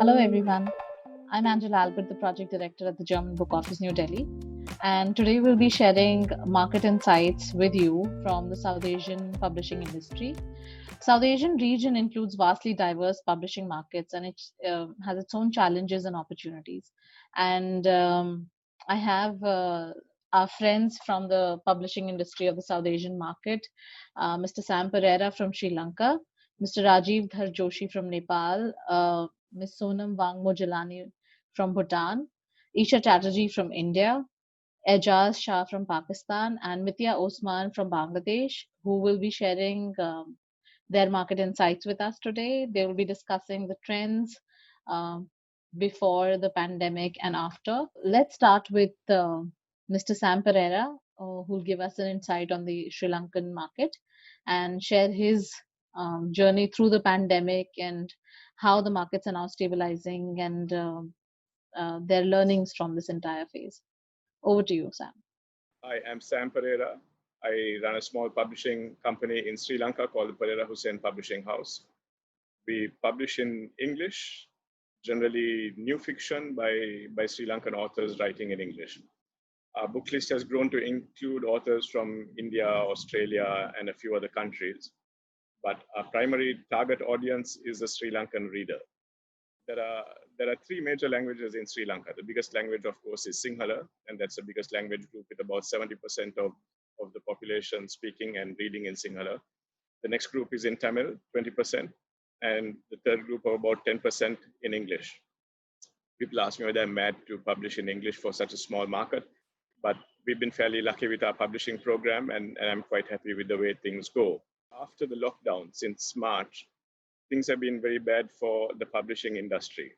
Hello, everyone. I'm Angela Albert, the project director at the German Book Office, New Delhi. And today we'll be sharing market insights with you from the South Asian publishing industry. South Asian region includes vastly diverse publishing markets, and it has its own challenges and opportunities. And I have our friends from the publishing industry of the South Asian market, Mr. Sam Perera from Sri Lanka, Mr. Rajeev Dhar Joshi from Nepal, Ms. Sonam Wangmo Dukpa from Bhutan, Esha Chatterjee from India, Ejaz Shah from Pakistan, and Mitia Osman from Bangladesh, who will be sharing their market insights with us today. They will be discussing the trends um, before the pandemic and after. Let's start with Mr. Sam Perera, who will give us an insight on the Sri Lankan market and share his journey through the pandemic and how the markets are now stabilizing and their learnings from this entire phase. Over to you, Sam. I am Sam Perera. I run a small publishing company in Sri Lanka called the Perera Hussein Publishing House. We publish in English, generally new fiction by Sri Lankan authors writing in English. Our book list has grown to include authors from India, Australia, and a few other countries. But our primary target audience is the Sri Lankan reader. There are three major languages in Sri Lanka. The biggest language, of course, is Sinhala, and that's the biggest language group with about 70% of the population speaking and reading in Sinhala. The next group is in Tamil, 20%, and the third group of about 10% in English. People ask me whether I'm mad to publish in English for such a small market, but we've been fairly lucky with our publishing program, and I'm quite happy with the way things go. After the lockdown, since March, things have been very bad for the publishing industry,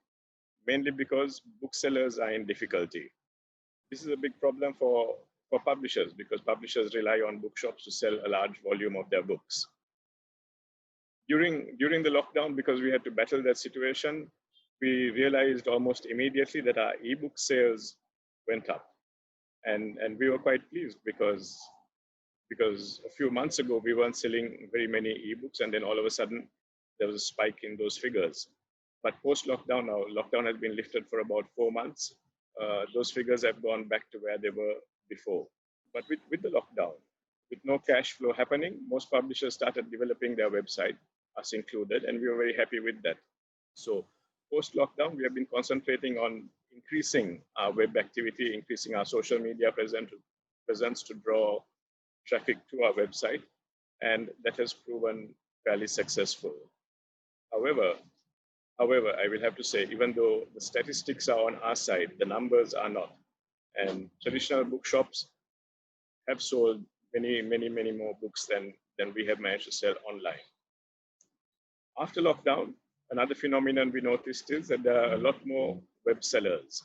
mainly because booksellers are in difficulty. This is a big problem for publishers because publishers rely on bookshops to sell a large volume of their books. During the lockdown, because we had to battle that situation, we realized almost immediately that our ebook sales went up. And we were quite pleased because a few months ago, we weren't selling very many ebooks, and then all of a sudden, there was a spike in those figures. But post-lockdown now, lockdown has been lifted for about 4 months. Those figures have gone back to where they were before. But with the lockdown, with no cash flow happening, most publishers started developing their website, us included, and we were very happy with that. So post-lockdown, we have been concentrating on increasing our web activity, increasing our social media presence to draw traffic to our website, and that has proven fairly successful. However, I will have to say, even though the statistics are on our side, the numbers are not. And traditional bookshops have sold many more books than we have managed to sell online. After lockdown, another phenomenon we noticed is that there are a lot more web sellers.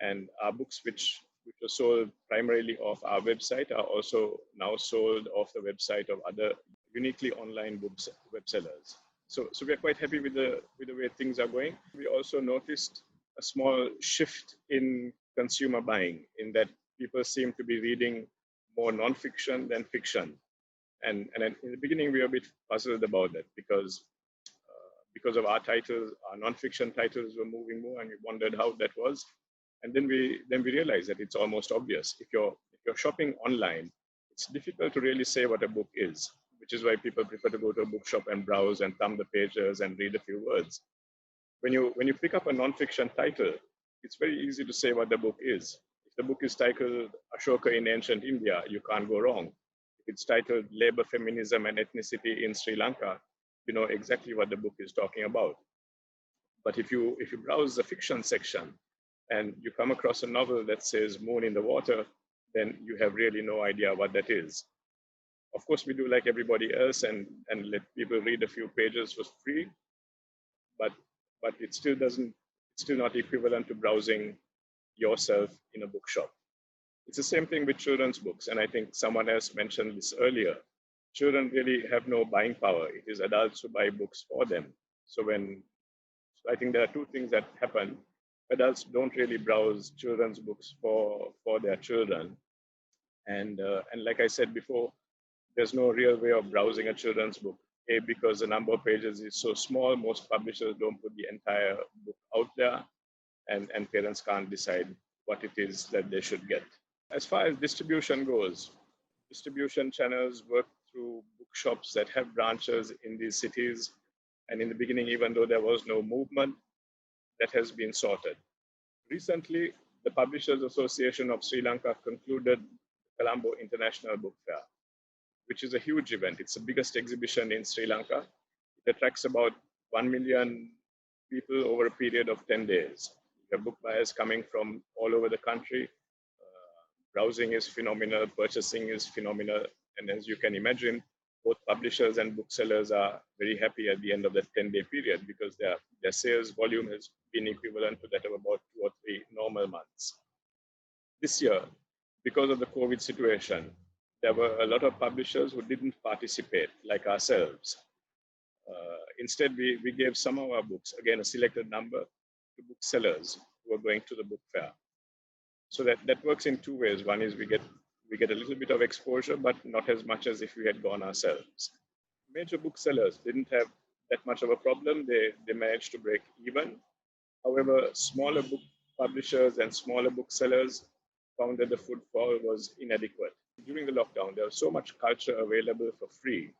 And our books, which were sold primarily off our website, are also now sold off the website of other uniquely online web sellers. So we are quite happy with the way things are going. We also noticed a small shift in consumer buying, in that people seem to be reading more non-fiction than fiction. And in the beginning, we were a bit puzzled about that because of our titles, our non-fiction titles were moving more, and we wondered how that was. And then we realized that it's almost obvious. If you're shopping online, it's difficult to really say what a book is, which is why people prefer to go to a bookshop and browse and thumb the pages and read a few words. When you pick up a non-fiction title, it's very easy to say what the book is. If the book is titled Ashoka in Ancient India, you can't go wrong. If it's titled Labor, Feminism and Ethnicity in Sri Lanka, you know exactly what the book is talking about. But if you browse the fiction section and you come across a novel that says Moon in the Water, then you have really no idea what that is. Of course, we do like everybody else and let people read a few pages for free, but it's still not equivalent to browsing yourself in a bookshop. It's the same thing with children's books, and I think someone else mentioned this earlier. Children really have no buying power. It is adults who buy books for them. So I think there are two things that happen. Adults don't really browse children's books for their children. And like I said before, there's no real way of browsing a children's book A, because the number of pages is so small, most publishers don't put the entire book out there, and parents can't decide what it is that they should get. As far as distribution goes, distribution channels work through bookshops that have branches in these cities. And in the beginning, even though there was no movement, that has been sorted. Recently, the Publishers Association of Sri Lanka concluded the Colombo International Book Fair, which is a huge event. It's the biggest exhibition in Sri Lanka. It attracts about 1 million people over a period of 10 days. You have book buyers coming from all over the country. Browsing is phenomenal, purchasing is phenomenal. And as you can imagine, both publishers and booksellers are very happy at the end of that 10-day period because their sales volume has been equivalent to that of about 2 or 3 normal months. This year, because of the COVID situation, there were a lot of publishers who didn't participate, like ourselves. Instead, we gave some of our books, again, a selected number, to booksellers who are going to the book fair. So that works in two ways. One is we get a little bit of exposure, but not as much as if we had gone ourselves. Major booksellers didn't have that much of a problem. They managed to break even. However, smaller book publishers and smaller booksellers found that the footfall was inadequate. During the lockdown, there was so much culture available for free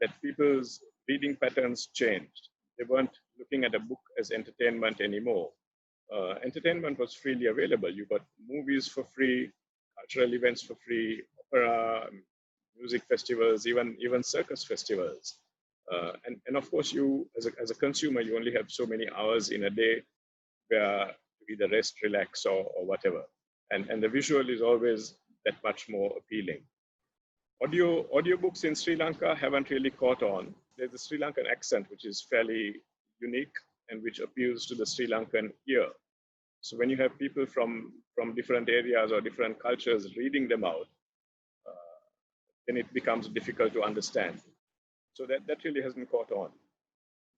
that people's reading patterns changed. They weren't looking at a book as entertainment anymore. Entertainment was freely available. You got movies for free, cultural events for free, opera, music festivals, even circus festivals. And of course, you as a consumer, you only have so many hours in a day where to either rest, relax, or whatever. And the visual is always that much more appealing. Audiobooks in Sri Lanka haven't really caught on. There's a Sri Lankan accent, which is fairly unique and which appeals to the Sri Lankan ear. So when you have people from different areas or different cultures reading them out, then it becomes difficult to understand. So that really hasn't caught on.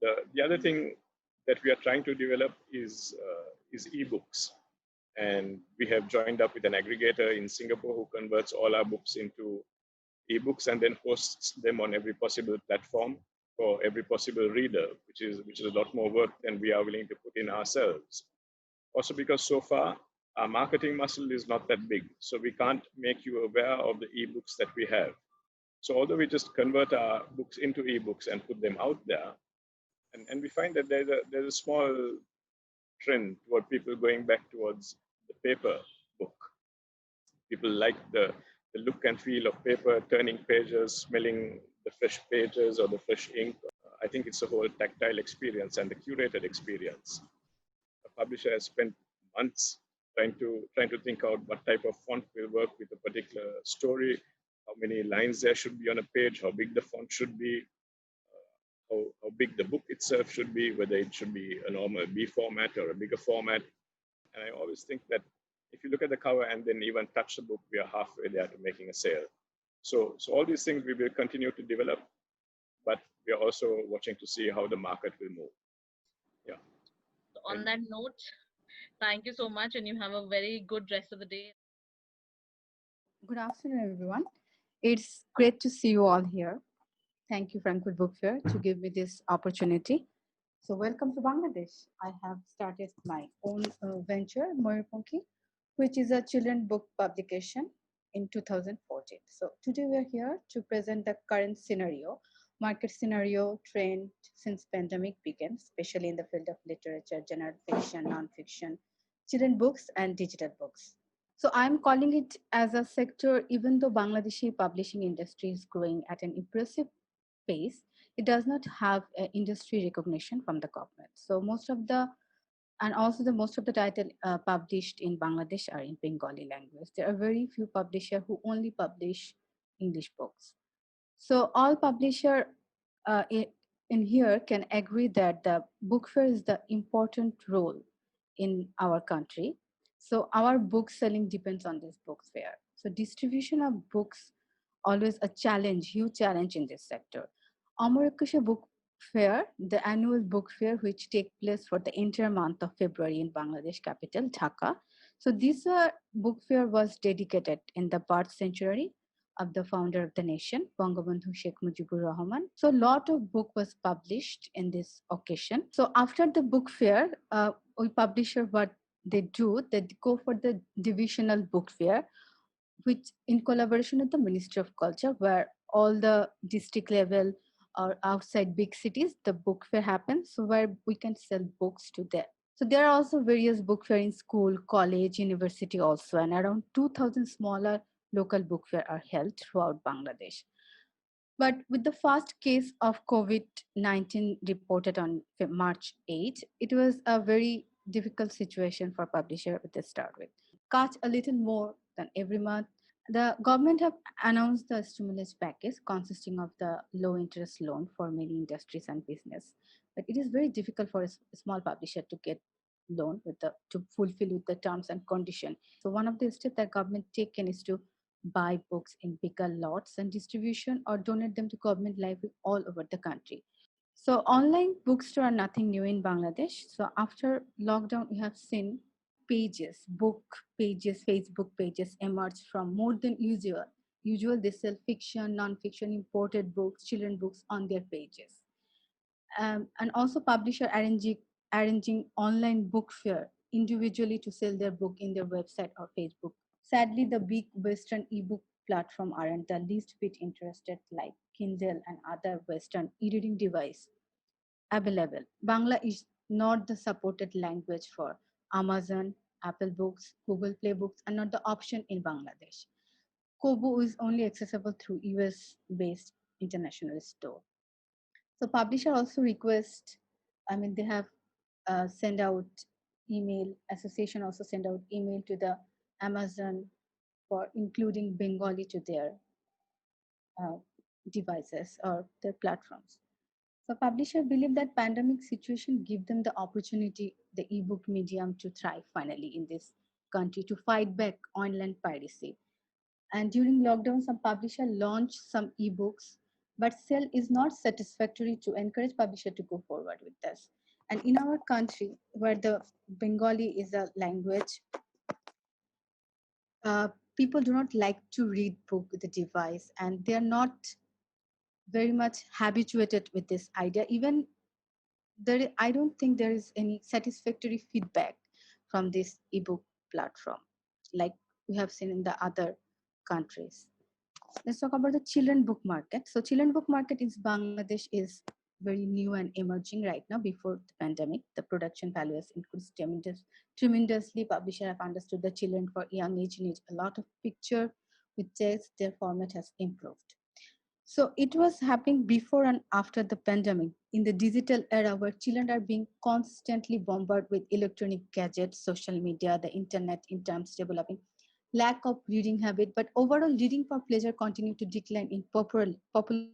The other thing that we are trying to develop is ebooks. And we have joined up with an aggregator in Singapore who converts all our books into ebooks and then hosts them on every possible platform for every possible reader, which is a lot more work than we are willing to put in ourselves. Also because so far, our marketing muscle is not that big, so we can't make you aware of the ebooks that we have. So although we just convert our books into ebooks and put them out there, and we find that there's a small trend toward people going back towards the paper book. People like the look and feel of paper, turning pages, smelling the fresh pages or the fresh ink. I think it's a whole tactile experience and the curated experience. A publisher has spent months trying to think out what type of font will work with a particular story, how many lines there should be on a page, how big the font should be, how big the book itself should be, whether it should be a normal B format or a bigger format. And I always think that if you look at the cover and then even touch the book, we are halfway there to making a sale. So all these things we will continue to develop, but we are also watching to see how the market will move. Yeah. On that note, thank you so much, and you have a very good rest of the day. Good afternoon, everyone. It's great to see you all here. Thank you, Frankfurt Book Fair, to give me this opportunity. So welcome to Bangladesh. I have started my own venture, Myurpankhi, which is a children's book publication in 2014. So today we're here to present the current scenario, market scenario, trend since pandemic began, especially in the field of literature, general fiction, non-fiction, children books, and digital books. So I'm calling it as a sector, even though Bangladeshi publishing industry is growing at an impressive pace, it does not have industry recognition from the government. So most of the title published in Bangladesh are in Bengali language. There are very few publishers who only publish English books. So all publisher in here can agree that the book fair is the important role in our country. So our book selling depends on this book fair. So distribution of books always a challenge, huge challenge in this sector. Amarikesha Book Fair, the annual book fair which takes place for the entire month of February in Bangladesh capital, Dhaka. So this book fair was dedicated in the birth century of the founder of the nation, Bangabandhu Sheikh Mujibur Rahman. So a lot of book was published in this occasion. So after the book fair, we publisher what they do, they go for the divisional book fair, which in collaboration with the Ministry of Culture, where all the district level or outside big cities, the book fair happens, so where we can sell books to them. So there are also various book fair in school, college, university also, and around 2,000 smaller local book fair are held throughout Bangladesh. But with the first case of COVID-19 reported on March 8, it was a very difficult situation for publisher with the start with. Cut a little more than every month. The government have announced the stimulus package consisting of the low interest loan for many industries and business. But it is very difficult for a small publisher to get loan with the to fulfill with the terms and condition. So one of the steps that government taken is to buy books in bigger lots and distribution or donate them to government library all over the country. So online bookstore are nothing new in Bangladesh. So after lockdown, we have seen pages, book pages, Facebook pages emerge from more than usual. Usual they sell fiction, non-fiction, imported books, children books on their pages. And also publisher arranging online book fair individually to sell their book in their website or Facebook. Sadly, the big Western ebook platform aren't the least bit interested like Kindle and other Western e-reading device available. Bangla is not the supported language for Amazon, Apple Books, Google Play Books, and not the option in Bangladesh. Kobo is only accessible through US based international store. So publisher also request, they have send out email, association also send out email to the Amazon for including Bengali to their uh, devices or their platforms. So publishers believe that pandemic situation give them the opportunity, the ebook medium to thrive finally in this country to fight back online piracy. And during lockdown, some publisher launched some ebooks, but sale is not satisfactory to encourage publisher to go forward with this. And in our country, where the Bengali is a language, uh, people do not like to read book with the device, and they are not very much habituated with this idea. Even I don't think there is any satisfactory feedback from this ebook platform, like we have seen in the other countries. Let's talk about the children book market. So children book market in Bangladesh is very new and emerging right now. Before the pandemic, the production value has increased tremendously. Publishers have understood the children for young age need a lot of picture with text. Their format has improved. So it was happening before and after the pandemic in the digital era where children are being constantly bombarded with electronic gadgets, social media, the internet in terms developing lack of reading habit, but overall reading for pleasure continue to decline in popularity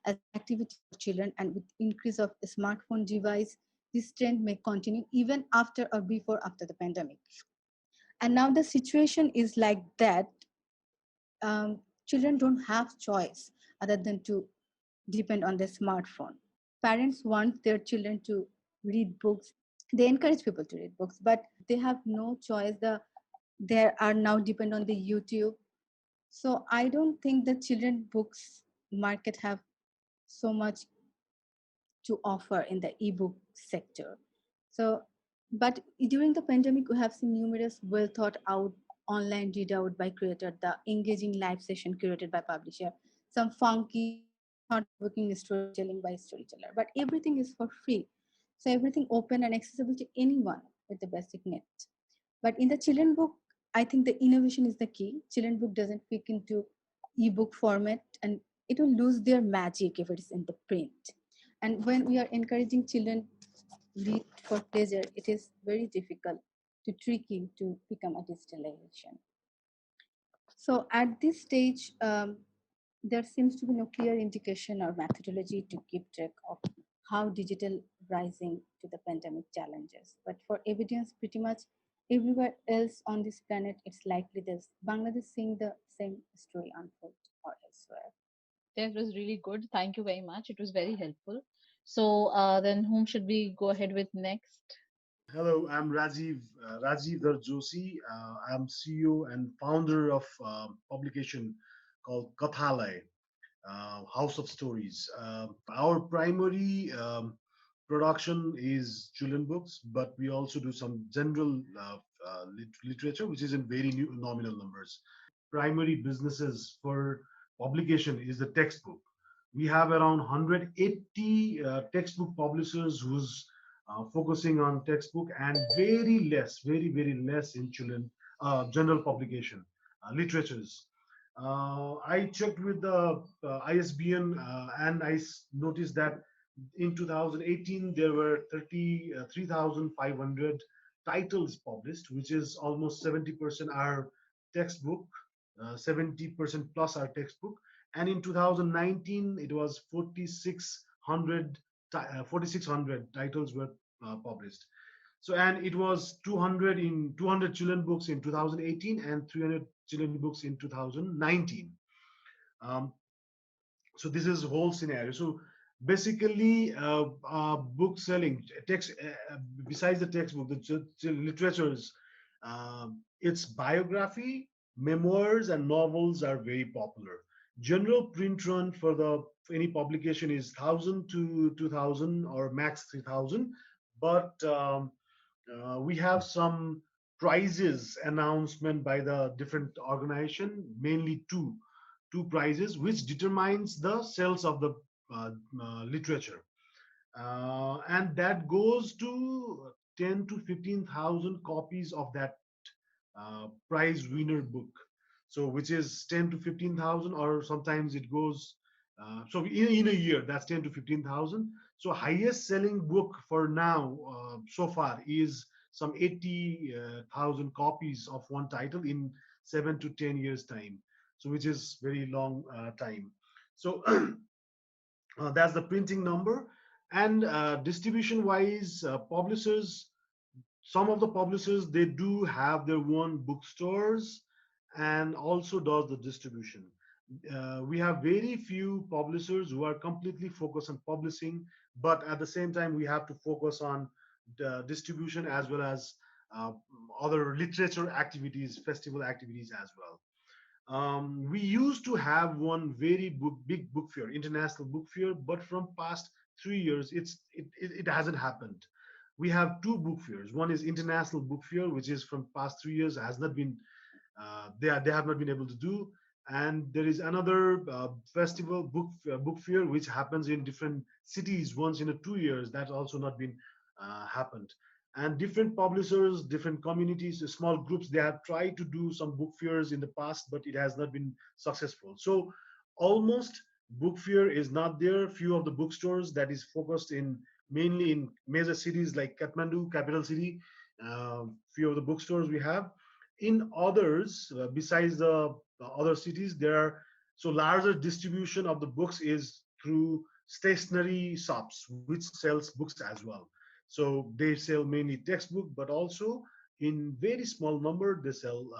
as an activity for children, and with increase of smartphone device, this trend may continue even after or before after the pandemic. And now the situation is like that. Children don't have choice other than to depend on their smartphone. Parents want their children to read books. They encourage people to read books, but they have no choice. They are now depend on the YouTube. So I don't think the children books market have so much to offer in the ebook sector. So, but during the pandemic, we have seen numerous well thought out online readout by creator, the engaging live session curated by publisher, some funky thought-provoking storytelling by storyteller. But everything is for free, so everything open and accessible to anyone with the basic net. But in the children book, I think the innovation is the key. Children book doesn't fit into ebook format, and it will lose their magic if it is in the print. And when we are encouraging children read for pleasure, it is very difficult to tricky to become a digitalization. So at this stage, there seems to be no clear indication or methodology to keep track of how digital rising to the pandemic challenges. But for evidence, pretty much everywhere else on this planet, it's likely there's Bangladesh seeing the same story unfold or elsewhere. That was really good. Thank you very much. It was very helpful. So then whom should we go ahead with next? Hello, I'm Rajeev Joshi. I'm CEO and founder of publication called Kathalaya, House of Stories. Our primary production is children books, but we also do some general literature, which is in very new nominal numbers. Primary businesses for publication is the textbook. We have around 180 textbook publishers who's focusing on textbook, and very less in children general publication literatures. I checked with the ISBN and noticed that in 2018 there were 33,500 titles published, which is almost 70% are textbook, 70% plus are textbook. And in 2019 it was 4,600 titles were published. So, and it was 200 children books in 2018 and 300 children books in 2019. Um, so this is whole scenario. So basically, book selling text besides the textbook, the literatures, its biography, memoirs, and novels are very popular. General print run for any publication is 1,000 to 2,000 or max 3,000, but we have some prizes announcement by the different organization, mainly two prizes, which determines the sales of the literature, and that goes to 10 to 15,000 copies of that prize winner book. So which is 10 to 15,000, or sometimes it goes. So in a year, that's 10 to 15,000. So highest selling book for now so far is some 80,000 copies of one title in 7 to 10 years time. So which is very long time. So that's the printing number. And distribution wise, publishers, some of the publishers, they do have their own bookstores and also does the distribution. We have very few publishers who are completely focused on publishing, but at the same time we have to focus on the distribution as well as other literature activities, festival activities as well. We used to have one very big book fair, international book fair, but from past 3 years, it hasn't happened. We have two book fairs. One is international book fair, which is from past 3 years, has not been they have not been able to do. And there is another festival book fair which happens in different cities once in a 2 years. That's also not been happened. And different publishers, different communities, small groups, they have tried to do some book fairs in the past, but it has not been successful. So almost book fair is not there. Few of the bookstores that is focused in mainly in major cities like Kathmandu, capital city. Few of the bookstores we have. In others, besides the other cities, there are so larger distribution of the books is through stationery shops, which sells books as well. So they sell mainly textbook, but also in very small number they sell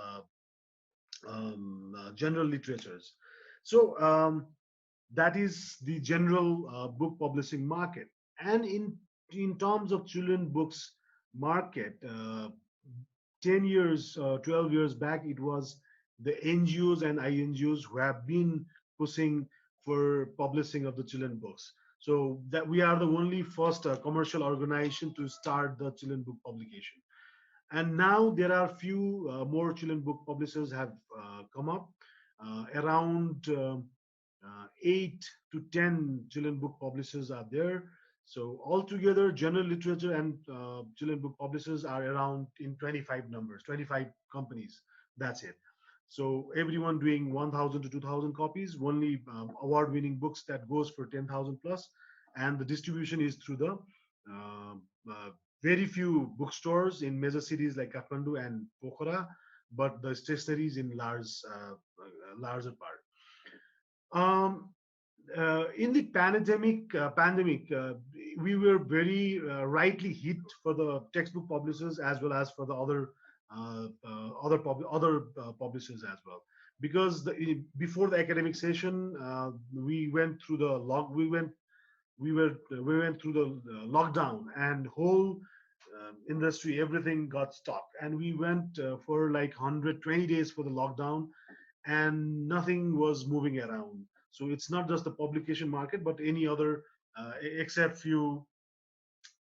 general literatures. So that is the general book publishing market. And in terms of children books market, 10 years, 12 years back, it was the NGOs and INGOs who have been pushing for publishing of the children books. So that we are the only first commercial organization to start the children book publication. And now there are few more children book publishers have come up. Around 8 to 10 children book publishers are there. So altogether, general literature and children book publishers are around in 25 numbers, 25 companies. That's it. So everyone doing 1,000 to 2,000 copies, only award-winning books that goes for 10,000 plus, and the distribution is through the very few bookstores in major cities like Kathmandu and Pokhara, but the stationaries in larger part. In the pandemic, we were very rightly hit for the textbook publishers as well as for the other publishers as well, because before the academic session, we went through the lockdown, and whole industry, everything got stopped, and we went for like 120 days for the lockdown. and nothing was moving around. So it's not just the publication market, but any other, except few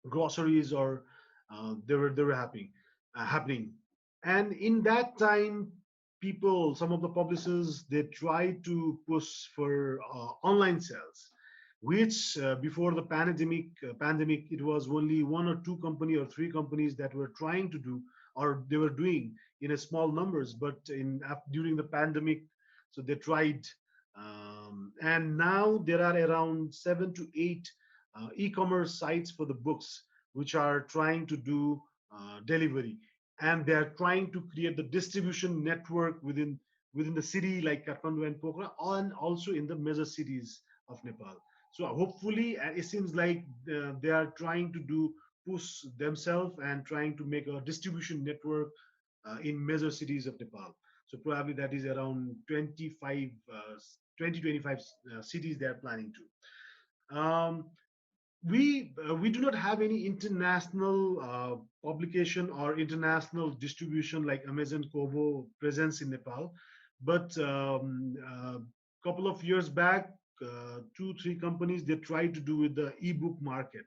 groceries, or they were happening. And in that time, people, some of the publishers, they tried to push for online sales, which before the pandemic, it was only one or two company or three companies that were trying to do, or they were doing in a small numbers. But during the pandemic, so they tried, and now there are around 7 to 8 e-commerce sites for the books, which are trying to do delivery, and they are trying to create the distribution network within the city like Kathmandu and Pokhara, and also in the major cities of Nepal. So hopefully, it seems like they are trying to do push themselves and trying to make a distribution network in major cities of Nepal. So probably that is around 25, 25 cities they are planning to. We do not have any international publication or international distribution like Amazon Kobo presence in Nepal, but couple of years back, two three companies, they tried to do with the ebook market,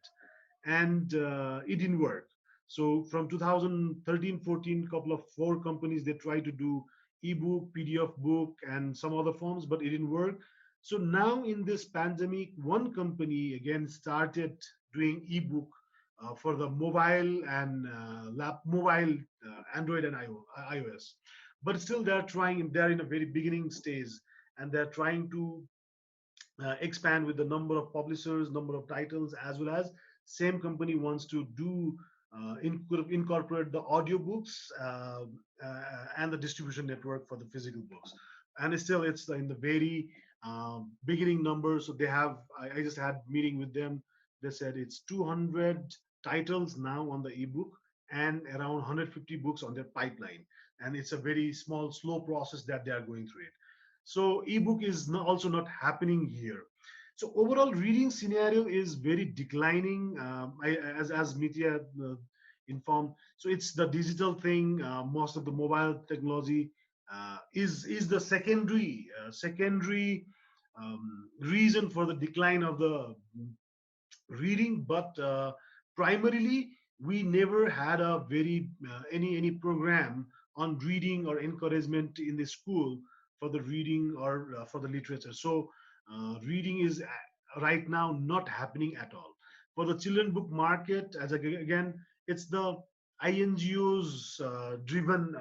and it didn't work. So from 2013-14, couple of four companies, they tried to do ebook, PDF book, and some other forms, but it didn't work. So now in this pandemic, one company again started doing ebook for the mobile and mobile, Android and iOS. But still, they're trying. They're in a very beginning stage, and they're trying to expand with the number of publishers, number of titles, as well as same company wants to do incorporate the audiobooks and the distribution network for the physical books. And still, it's in the very beginning numbers. So they have. I just had meeting with them. They said it's 200 titles now on the ebook and around 150 books on their pipeline. And it's a very small, slow process that they are going through it. So ebook is also not happening here. So overall reading scenario is very declining, as Mitia informed. So it's the digital thing. Most of the mobile technology is the secondary reason for the decline of the reading. But primarily, we never had a very any program on reading or encouragement in the school for the reading or for the literature. So reading is right now not happening at all. For the children book market, as again, it's the INGOs driven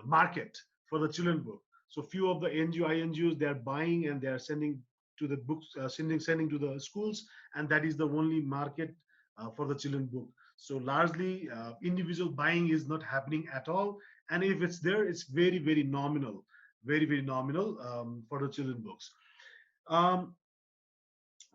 market for the children book. So few of the NGO INGOs, they are buying and they are sending to the books, sending to the schools, and that is the only market for the children book. So largely, individual buying is not happening at all, and if it's there, it's very nominal, very nominal for the children books.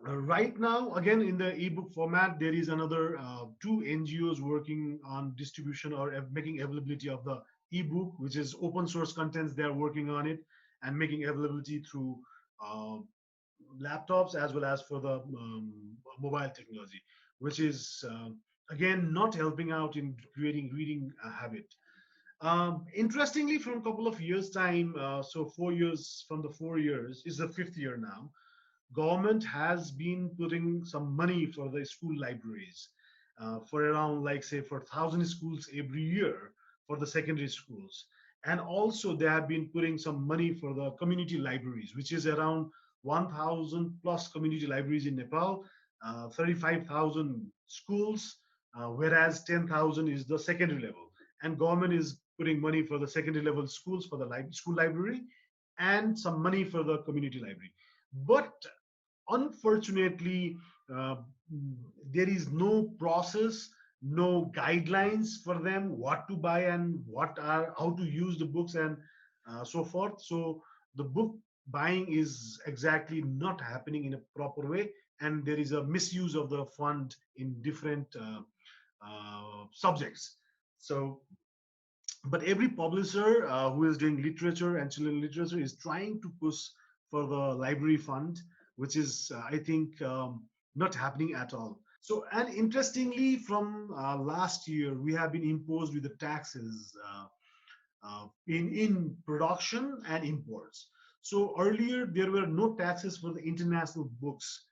Right now, again, in the ebook format, there is another two NGOs working on distribution or making availability of the ebook, which is open source contents. They are working on it and making availability through laptops as well as for the mobile technology, which is again not helping out in creating reading habit. Interestingly, from a couple of years time, so 4 years, from the 4 years is the 5th year now, government has been putting some money for the school libraries for around, like say, for 1,000 schools every year for the secondary schools. And also they have been putting some money for the community libraries, which is around 1,000 plus community libraries in Nepal, 35,000 schools, whereas 10,000 is the secondary level. And government is putting money for the secondary level schools for the school library and some money for the community library. But unfortunately, there is no process, no guidelines for them what to buy and how to use the books and so forth. So the book buying is exactly not happening in a proper way, and there is a misuse of the fund in different subjects. So, but every publisher who is doing literature and children literature is trying to push for the library fund, which is, I think, not happening at all. So, and interestingly, from last year, we have been imposed with the taxes in production and imports. So earlier there were no taxes for the international books,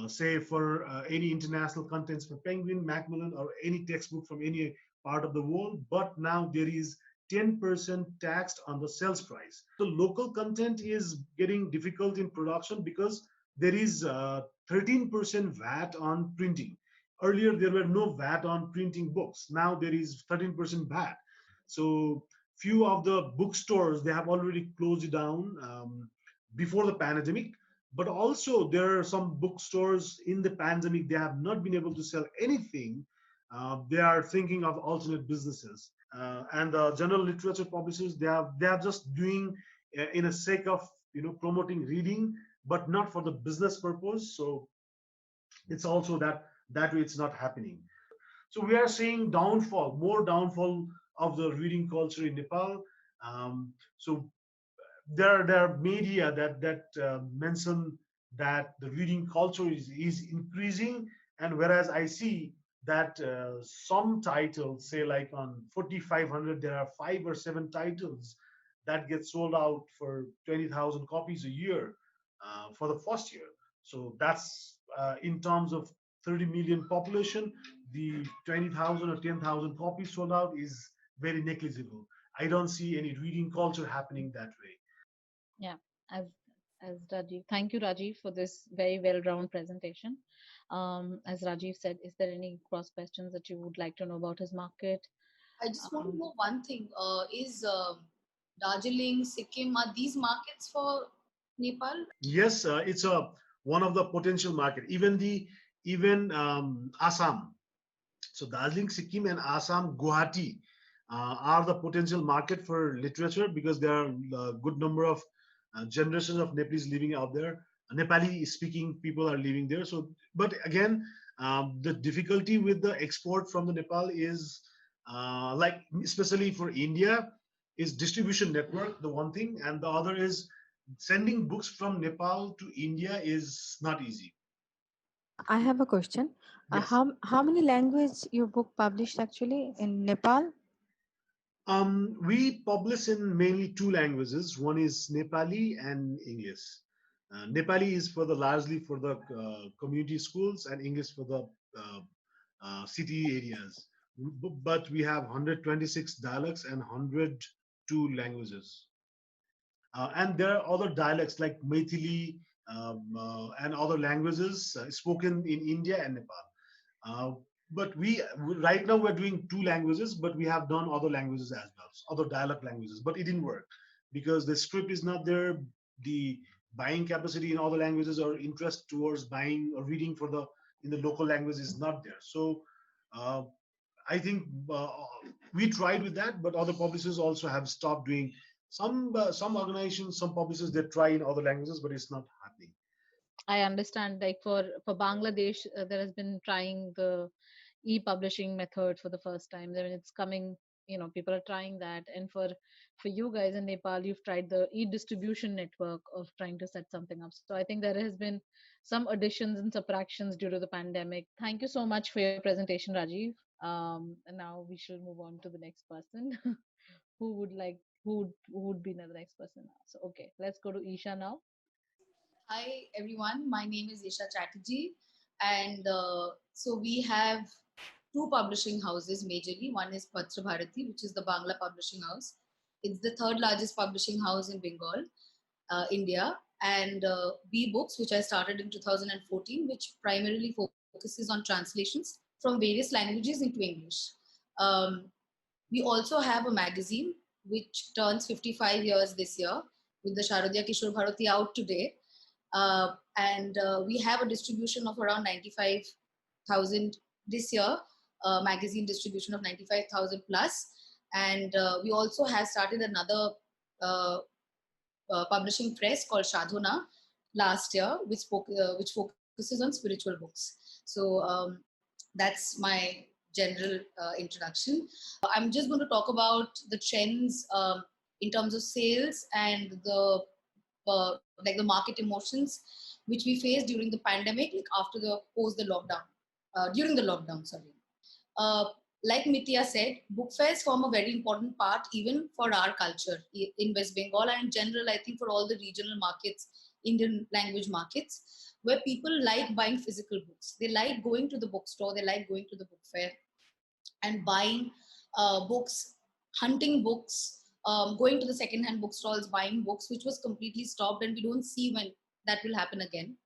say for any international contents for Penguin, Macmillan, or any textbook from any part of the world. But now there is 10% taxed on the sales price. The local content is getting difficult in production because there is 13% VAT on printing. Earlier there were no VAT on printing books. Now there is 13% VAT. So few of the bookstores, they have already closed it down before the pandemic. But also there are some bookstores in the pandemic, they have not been able to sell anything. They are thinking of alternate businesses. And the general literature publishers, they are just doing in a sake of promoting reading, but not for the business purpose. So it's also that way it's not happening. So we are seeing more downfall of the reading culture in Nepal. So there are media that mention that the reading culture is increasing, and whereas I see that some titles, say like on 4500, there are 5 or 7 titles that get sold out for 20,000 copies a year for the first year. So that's in terms of 30 million population, the 20,000 or 10,000 copies sold out is very negligible. I don't see any reading culture happening that way. Yeah, as as Rajeev. Thank you, Rajeev, for this very well-rounded presentation. As Rajeev said, is there any cross questions that you would like to know about his market? I just want to know one thing. Is Darjeeling, Sikkim, are these markets for Nepal? Yes, it's one of the potential market. Even Assam. So Darjeeling, Sikkim, and Assam, Guwahati are the potential market for literature because there are a good number of generations of Nepalese living out there. Nepali speaking people are living there. So, but again, the difficulty with the export from the Nepal is like, especially for India, is distribution network, the one thing, and the other is sending books from Nepal to India is not easy. I have a question. Yes. How many languages your book published actually in Nepal? We publish in mainly 2 languages. One is Nepali and English. Nepali is for the largely for the community schools, and English for the city areas. But we have 126 dialects and 102 languages. And there are other dialects like Maithili and other languages spoken in India and Nepal. But we right now we're doing 2 languages, but we have done other languages as well, other dialect languages. But it didn't work because the script is not there. The buying capacity in other languages or interest towards buying or reading for the in the local language is not there. So I think we tried with that, but other publishers also have stopped doing. Some organizations, some publishers, they try in other languages, but it's not happening. I understand, like for Bangladesh, there has been trying the e-publishing method for the first time. Then it's coming, people are trying that. And for you guys in Nepal, you've tried the e-distribution network of trying to set something up. So I think there has been some additions and subtractions due to the pandemic. Thank you so much for your presentation, Rajeev. And now we shall move on to the next person. Who would be the next person now? So okay, let's go to Esha now. Hi everyone, my name is Esha Chatterjee, and so we have 2 publishing houses majorly. One is Patra Bharati, which is the Bangla publishing house. It's the 3rd largest publishing house in Bengal, India, and Ebooks, which I started in 2014, which primarily focuses on translations from various languages into English. We also have a magazine which turns 55 years this year, with the Sharadiya Kishore Bharati out today. And we have a distribution of around 95,000 this year, magazine distribution of 95,000 plus. And we also have started another publishing press called Shadhana last year, which focuses on spiritual books. So that's my general introduction. I'm just going to talk about the trends in terms of sales and the like the market emotions which we faced during the pandemic, like after the post the lockdown, during the lockdown, sorry. like Mitia said, book fairs form a very important part even for our culture in West Bengal and in general, I think for all the regional markets, Indian language markets, where people like buying physical books. They like going to the bookstore, they like going to the book fair and buying books, hunting books, going to the second-hand bookstores, buying books, which was completely stopped and we don't see when that will happen again.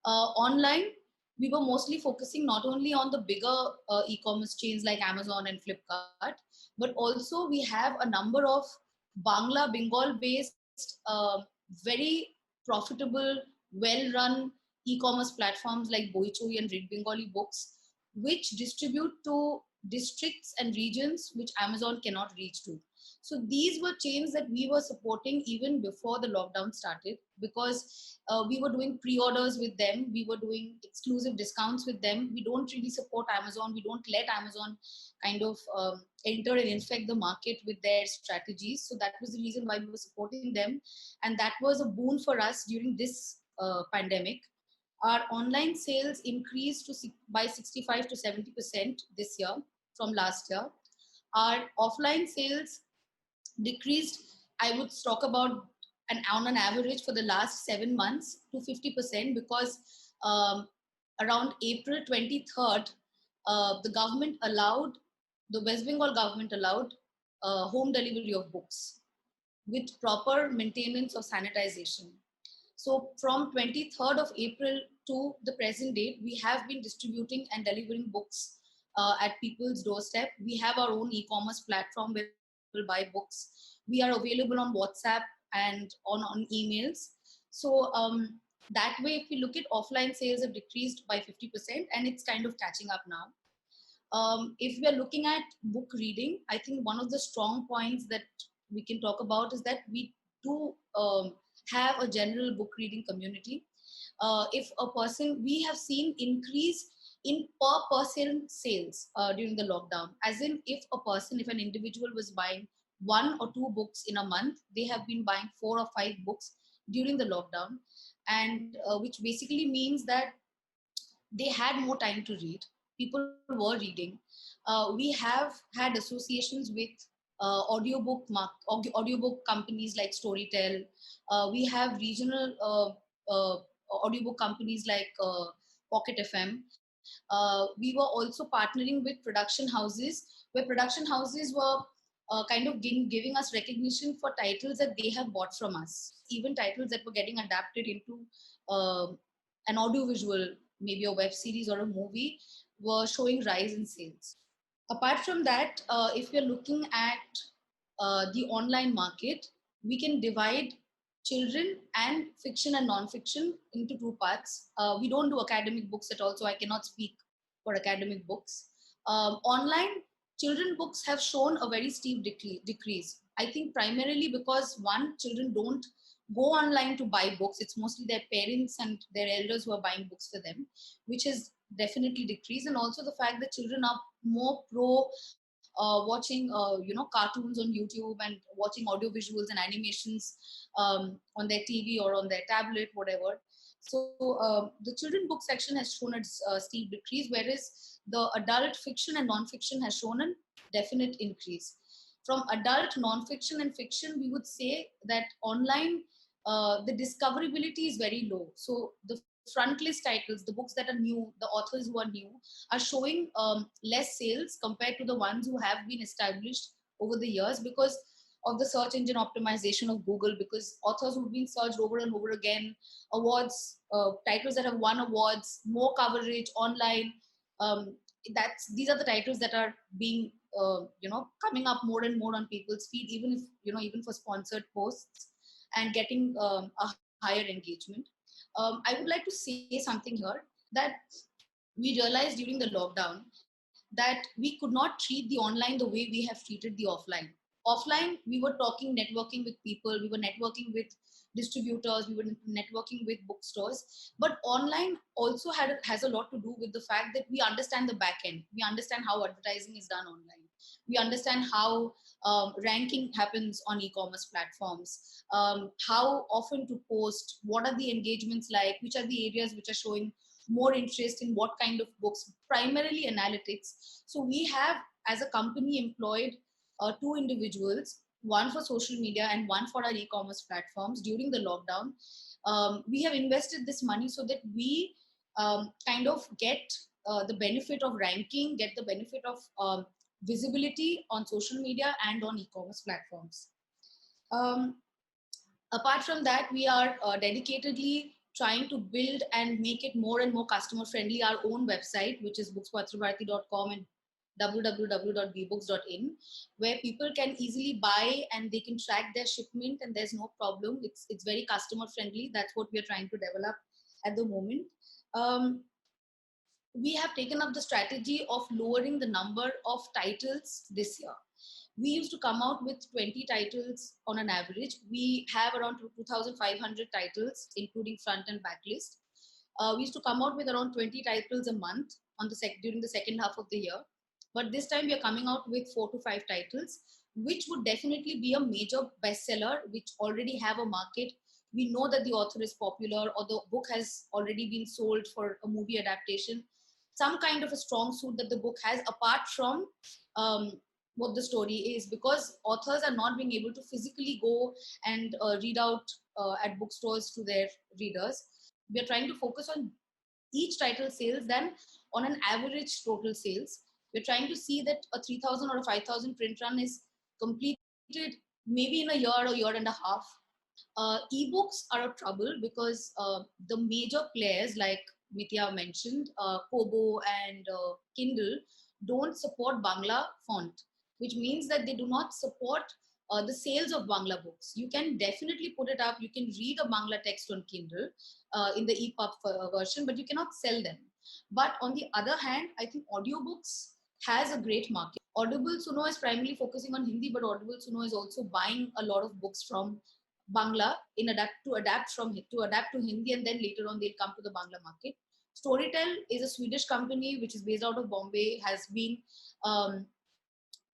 Online, we were mostly focusing not only on the bigger e-commerce chains like Amazon and Flipkart, but also we have a number of Bangla, Bengal-based, very profitable, well-run e-commerce platforms like Boichoi and Read Bengali Books, which distribute to districts and regions which Amazon cannot reach to. So these were chains that we were supporting even before the lockdown started because we were doing pre-orders with them. We were doing exclusive discounts with them. We don't really support Amazon. We don't let Amazon kind of enter and infect the market with their strategies. So that was the reason why we were supporting them. And that was a boon for us during this pandemic. Our online sales increased by 65 to 70% this year from last year. Our offline sales decreased, I would talk about on an average for the last 7 months to 50% because around April 23rd, the West Bengal government allowed home delivery of books with proper maintenance of sanitization. So from 23rd of April to the present date, we have been distributing and delivering books at people's doorstep. We have our own e-commerce platform where people buy books. We are available on WhatsApp and on emails. So that way, if we look at offline sales have decreased by 50% and it's kind of catching up now. If we are looking at book reading, I think one of the strong points that we can talk about is that we do have a general book reading community. We have seen increase in per person sales during the lockdown. As in, if an individual was buying 1 or 2 books in a month, they have been buying 4 or 5 books during the lockdown, and which basically means that they had more time to read. People were reading. We have had associations with audiobook companies like Storytel. We have regional audiobook companies like Pocket FM. We were also partnering with production houses, where production houses were kind of giving us recognition for titles that they have bought from us, even titles that were getting adapted into an audiovisual, maybe a web series or a movie, were showing rise in sales. Apart from that, if we're looking at the online market, we can divide children and fiction and non-fiction into 2 parts. We don't do academic books at all, so I cannot speak for academic books. Online, children books have shown a very steep decrease. I think primarily because one, children don't go online to buy books. It's mostly their parents and their elders who are buying books for them, which has definitely decreased. And also the fact that children are more pro watching cartoons on YouTube and watching audio visuals and animations on their TV or on their tablet, whatever. So the children book section has shown a steep decrease, whereas the adult fiction and non-fiction has shown a definite increase. From adult, non-fiction and fiction, we would say that online, the discoverability is very low. So the front list titles, the books that are new, the authors who are new, are showing less sales compared to the ones who have been established over the years because of the search engine optimization of Google, because authors who've been searched over and over again, awards, titles that have won awards, more coverage online. These are the titles that are being, coming up more and more on people's feed, even for sponsored posts and getting a higher engagement. I would like to say something here that we realized during the lockdown that we could not treat the online the way we have treated the offline. Offline, we were networking with people, we were networking with distributors, we were networking with bookstores. But online also has a lot to do with the fact that we understand the back end. We understand how advertising is done online. We understand how ranking happens on e-commerce platforms, how often to post, what are the engagements like, which are the areas which are showing more interest in what kind of books, primarily analytics. So we have, as a company, employed two individuals, one for social media and one for our e-commerce platforms during the lockdown. We have invested this money so that we kind of get the benefit of ranking, get the benefit of visibility on social media and on e-commerce platforms. Apart from that, we are dedicatedly trying to build and make it more and more customer friendly. Our own website, which is bookspatrabharati.com and www.ebooks.in, where people can easily buy and they can track their shipment and there's no problem. It's very customer friendly. That's what we are trying to develop at the moment. We have taken up the strategy of lowering the number of titles this year. We used to come out with 20 titles on an average. We have around 2,500 titles, including front and back list. We used to come out with around 20 titles a month during the second half of the year. But this time we are coming out with 4 to 5 titles, which would definitely be a major bestseller, which already have a market. We know that the author is popular or the book has already been sold for a movie adaptation. Some kind of a strong suit that the book has, apart from what the story is, because authors are not being able to physically go and read out at bookstores to their readers. We are trying to focus on each title sales than on an average total sales. We're trying to see that a 3,000 or a 5,000 print run is completed maybe in a year or year and a half. Ebooks are a trouble because the major players like Mitia mentioned, Kobo and Kindle don't support Bangla font, which means that they do not support the sales of Bangla books. You can definitely put it up. You can read a Bangla text on Kindle in the EPUB version, but you cannot sell them. But on the other hand, I think audiobooks has a great market. Audible Suno is primarily focusing on Hindi, but Audible Suno is also buying a lot of books from Bangla to adapt to Hindi, and then later on they'll come to the Bangla market. Storytel is a Swedish company which is based out of Bombay, has been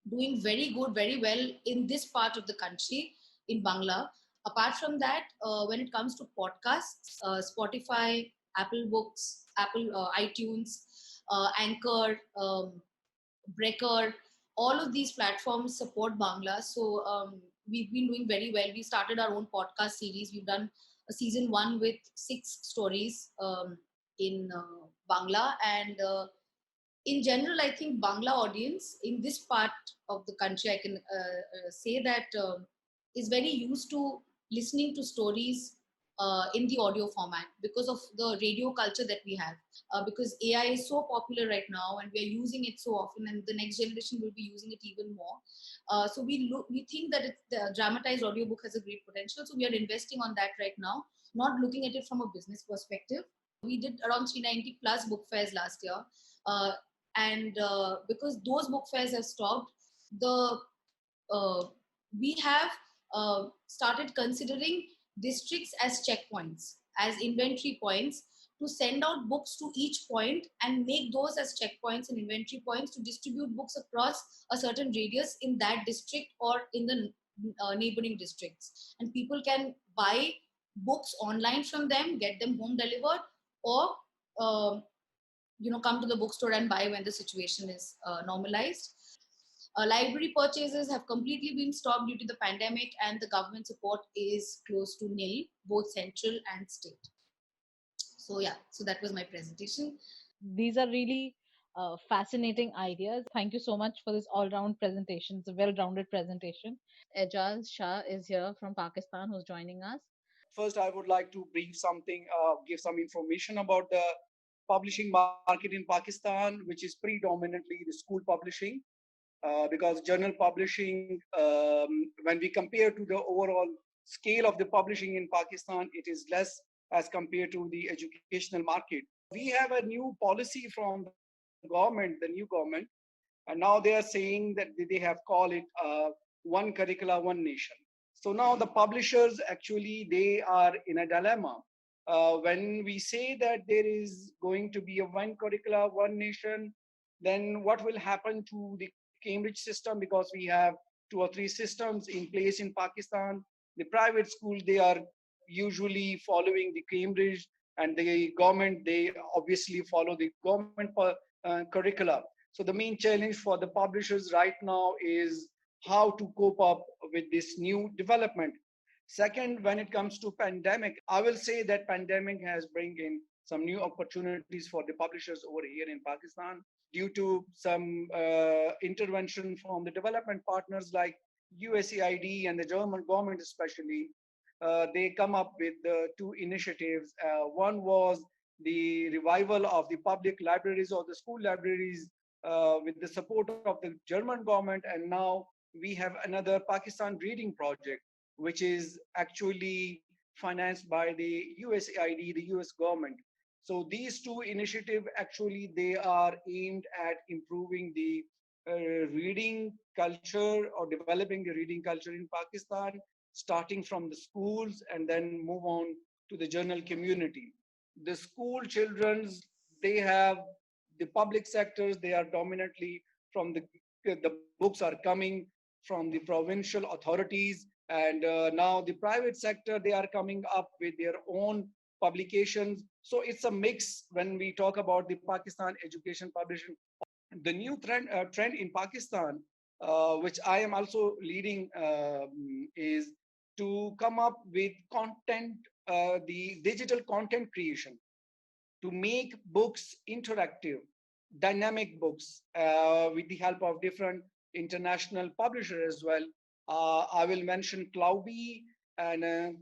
doing very good, very well in this part of the country in Bangla. Apart from that, when it comes to podcasts, Spotify, Apple Books, Apple iTunes, Anchor, Breaker, all of these platforms support Bangla. So we've been doing very well. We started our own podcast series. We've done a season 1 with 6 stories in Bangla. And in general, I think Bangla audience in this part of the country, I can say that is very used to listening to stories in the audio format because of the radio culture that we have. Because AI is so popular right now and we are using it so often, and the next generation will be using it even more. So we think that the dramatized audiobook has a great potential. So we are investing on that right now, not looking at it from a business perspective. We did around 390 plus book fairs last year. And because those book fairs have stopped, we have started considering districts as checkpoints, as inventory points, to send out books to each point and make those as checkpoints and inventory points to distribute books across a certain radius in that district or in the neighboring districts. And people can buy books online from them, get them home delivered, or come to the bookstore and buy when the situation is normalized. Library purchases have completely been stopped due to the pandemic, and the government support is close to nil, both central and state. So yeah, so that was my presentation. These are really fascinating ideas. Thank you so much for this all-round presentation. It's a well-rounded presentation. Ejaz Shah is here from Pakistan, who's joining us. First, I would like to brief something, give some information about the publishing market in Pakistan, which is predominantly the school publishing. Because journal publishing, when we compare to the overall scale of the publishing in Pakistan, it is less as compared to the educational market. We have a new policy from the government, the new government, and now they are saying that they have called it one curricula, one nation. So now the publishers actually, they are in a dilemma. When we say that there is going to be a one curricula, one nation, then what will happen to the Cambridge system? Because we have 2 or 3 systems in place in Pakistan. The private school, they are usually following the Cambridge. and the government, they obviously follow the government curricula. So the main challenge for the publishers right now is how to cope up with this new development. Second, when it comes to pandemic, I will say that pandemic has bring in some new opportunities for the publishers over here in Pakistan due to some intervention from the development partners like USAID and the German government especially. They come up with two initiatives. One was the revival of the public libraries or the school libraries with the support of the German government. And now we have another Pakistan Reading Project, which is actually financed by the USAID, the US government. So these two initiatives, actually, they are aimed at improving the reading culture or developing the reading culture in Pakistan, starting from the schools and then move on to the general community. The school children's, they have the public sectors, they are dominantly from the books are coming from the provincial authorities, and now the private sector, they are coming up with their own publications. So it's a mix when we talk about the Pakistan education publishing. The new trend in Pakistan, which I am also leading, is to come up with content, the digital content creation, to make books interactive, dynamic books with the help of different international publishers as well. I will mention Clouby and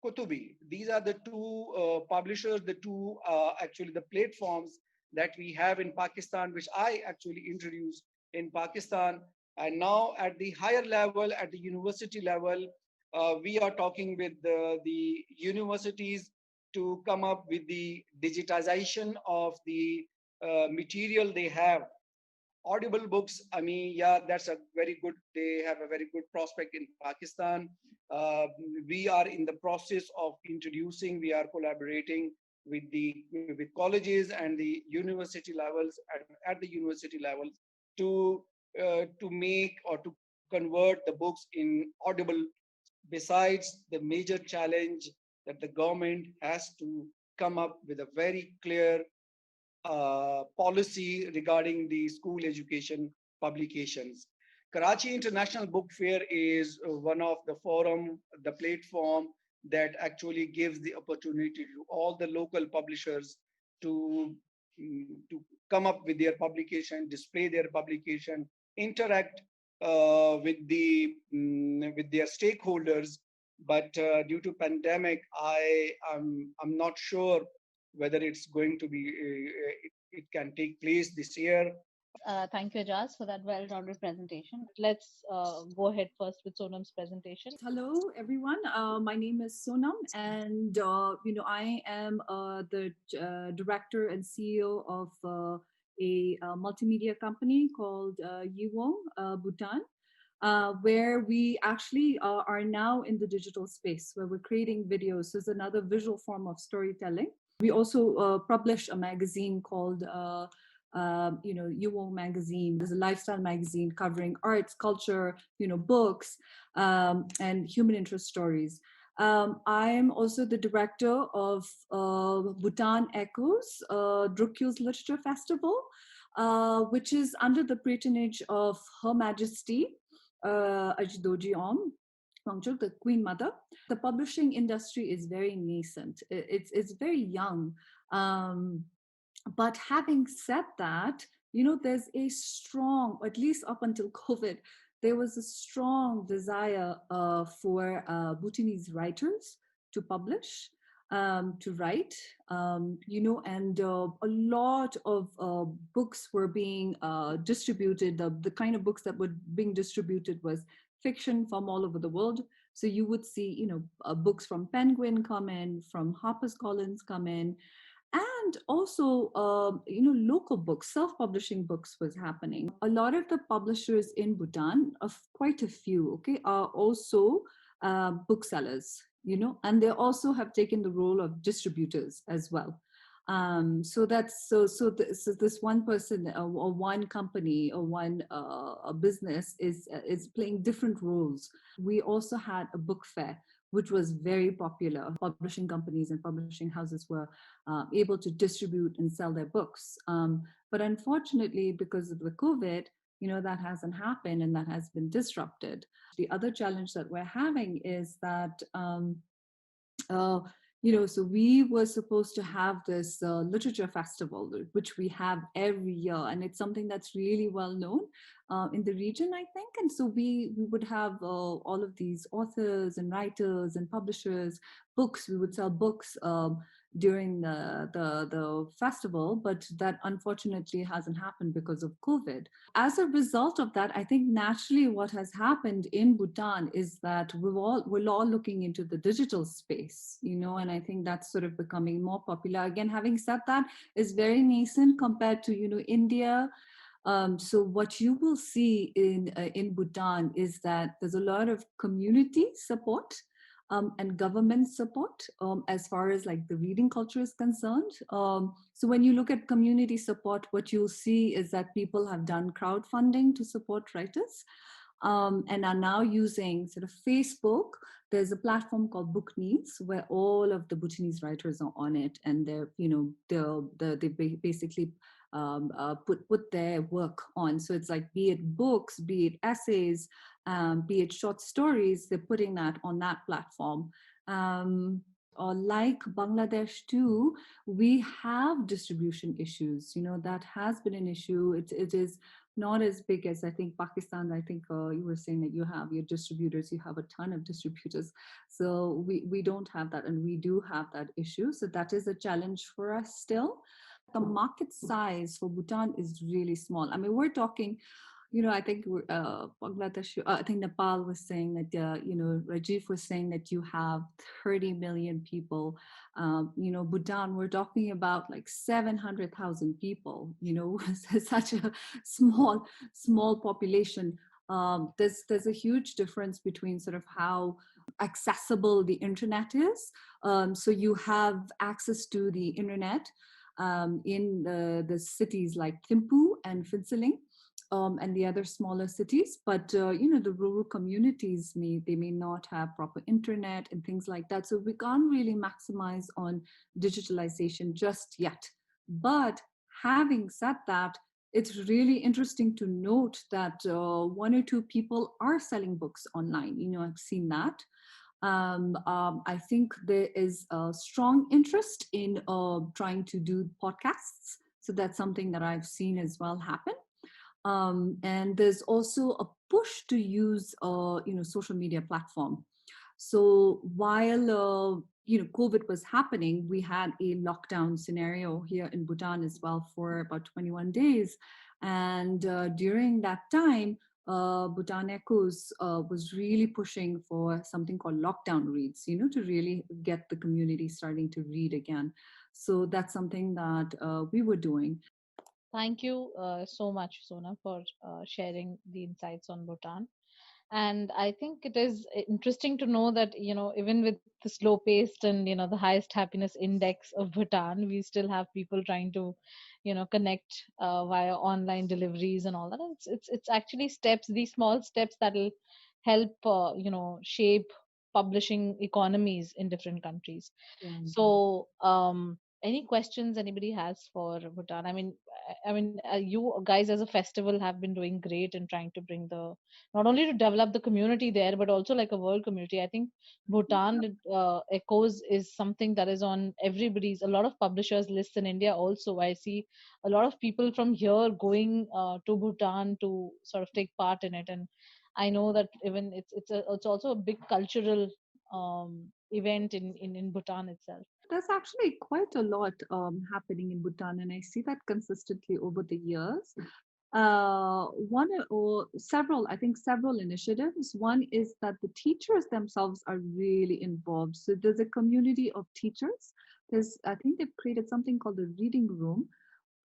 Kutubi. These are the two publishers, the two actually the platforms that we have in Pakistan, which I actually introduced in Pakistan. And now at the higher level, at the university level, we are talking with the universities to come up with the digitization of the material they have. Audible books, I mean, yeah, that's a very good, they have a very good prospect in Pakistan. We are in the process of introducing, we are collaborating with colleges and the university levels, at the university levels, to make or to convert the books in Audible. Besides the major challenge that the government has to come up with a very clear policy regarding the school education publications. Karachi International Book Fair is one of the forum, the platform that actually gives the opportunity to all the local publishers to come up with their publication, display their publication, interact with their stakeholders. But due to pandemic, I'm not sure whether it's going to be, it can take place this year. Thank you, Ejaz, for that well-rounded presentation. Let's go ahead first with Sonam's presentation. Hello, everyone. My name is Sonam, and I am the director and CEO of a multimedia company called YeewongBhutan, where we actually are now in the digital space, where we're creating videos. So it's another visual form of storytelling. We also publish a magazine called Yewong magazine. There's a lifestyle magazine covering arts, culture, books, and human interest stories. I am also the director of Bhutan Echoes, Drukyul's Literature Festival, which is under the patronage of Her Majesty Ajidoji Om, the Queen Mother. The publishing industry is very nascent. It's very young. But having said that, there's a strong, at least up until COVID, there was a strong desire for Bhutanese writers to publish, to write, and a lot of books were being distributed. The kind of books that were being distributed was fiction from all over the world. So you would see, books from Penguin come in, from HarperCollins come in, and also, local books, self-publishing books was happening. A lot of the publishers in Bhutan, of quite a few, are also booksellers, and they also have taken the role of distributors as well. So that's this one person or one company or one business is playing different roles. We also had a book fair which was very popular. Publishing companies and publishing houses were able to distribute and sell their books. But unfortunately, because of the COVID, that hasn't happened and that has been disrupted. The other challenge that we're having is that so we were supposed to have this literature festival, which we have every year, and it's something that's really well known in the region, I think. And so we would have all of these authors and writers and publishers, books. We would sell books during the festival, but that unfortunately hasn't happened because of COVID. As a result of that, I think naturally what has happened in Bhutan is that we're all looking into the digital space, and I think that's sort of becoming more popular. Again, having said that, is very nascent compared to India. So what you will see in Bhutan is that there's a lot of community support and government support as far as like the reading culture is concerned. So when you look at community support, what you'll see is that people have done crowdfunding to support writers and are now using sort of Facebook. There's a platform called Buchmesse where all of the Bhutanese writers are on it, and they basically put their work on. So it's like, be it books, be it essays, be it short stories, they're putting that on that platform. Or like Bangladesh too, we have distribution issues. That has been an issue. It is not as big as I think Pakistan. I think you were saying that you have your distributors, you have a ton of distributors. So we don't have that, and we do have that issue. So that is a challenge for us still. The market size for Bhutan is really small. I mean, we're talking, I think Bangladesh, I think Nepal was saying that, Rajeev was saying that you have 30 million people. Bhutan, we're talking about like 700,000 people, such a small population. There's a huge difference between sort of how accessible the internet is. So you have access to the internet in the cities like Thimphu and Phintsiling, and the other smaller cities, but the rural communities may not have proper internet and things like that. So we can't really maximize on digitalization just yet. But having said that, it's really interesting to note that one or two people are selling books online. I've seen that. I think there is a strong interest in trying to do podcasts. So that's something that I've seen as well happen. And there's also a push to use, social media platform. So while, COVID was happening, we had a lockdown scenario here in Bhutan as well for about 21 days. And during that time, Bhutan Echoes was really pushing for something called lockdown reads, to really get the community starting to read again. So that's something that we were doing. Thank you so much, Sonam, for sharing the insights on Bhutan. And I think it is interesting to know that, even with the slow paced and, the highest happiness index of Bhutan, we still have people trying to, connect via online deliveries and all that. And it's actually these small steps that will help, shape publishing economies in different countries. Yeah. So, any questions anybody has for Bhutan? I mean, you guys as a festival have been doing great in trying to bring not only to develop the community there, but also like a world community. I think Bhutan Echoes is something that is on a lot of publishers' lists in India also. I see a lot of people from here going to Bhutan to sort of take part in it. And I know that even it's also a big cultural event in Bhutan itself. There's actually quite a lot happening in Bhutan, and I see that consistently over the years. One or several, I think several initiatives. One is that the teachers themselves are really involved. So there's a community of teachers. I think they've created something called the reading room,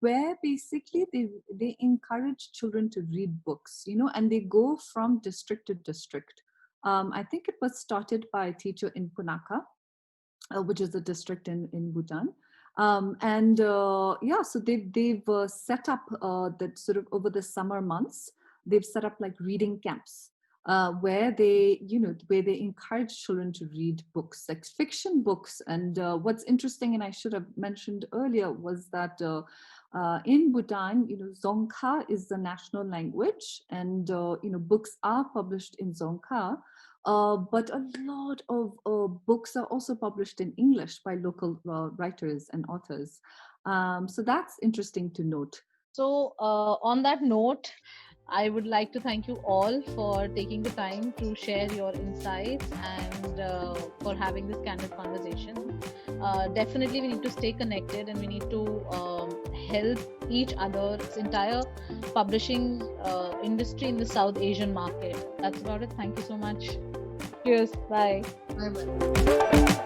where basically they encourage children to read books, and they go from district to district. I think it was started by a teacher in Punakha, which is a district in Bhutan. So they've set up that sort of over the summer months, they've set up like reading camps. where they encourage children to read books, like fiction books. And what's interesting, and I should have mentioned earlier, was that in Bhutan, Dzongkha is the national language, and books are published in Dzongkha. But a lot of books are also published in English by local writers and authors. So that's interesting to note. So on that note, I would like to thank you all for taking the time to share your insights and for having this candid conversation. Definitely, we need to stay connected and we need to help each other. This entire publishing industry in the South Asian market. That's about it. Thank you so much. Cheers. Bye. Bye-bye.